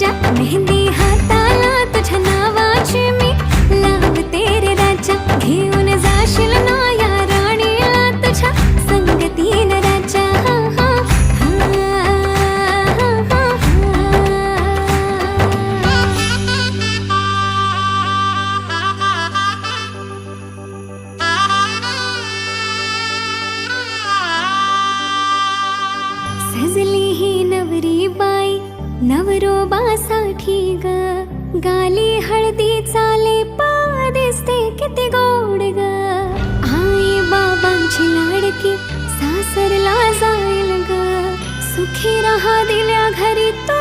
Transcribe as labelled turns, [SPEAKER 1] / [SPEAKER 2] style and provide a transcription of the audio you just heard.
[SPEAKER 1] राजा, मेहंदी हाताला तुझ्या नावाची मी लावते रे राजा. घेऊन जाशील ना या राणीला तुझ्या संगतीन राजा. सजली ही नवरी बाई नवरोबासाठी ग, गाली हळदी चाले पा दिसते किती गोड ग. आई बाबांची लाडकी सासरला जाईल ग, सुखी राहा दिल्या घरी तो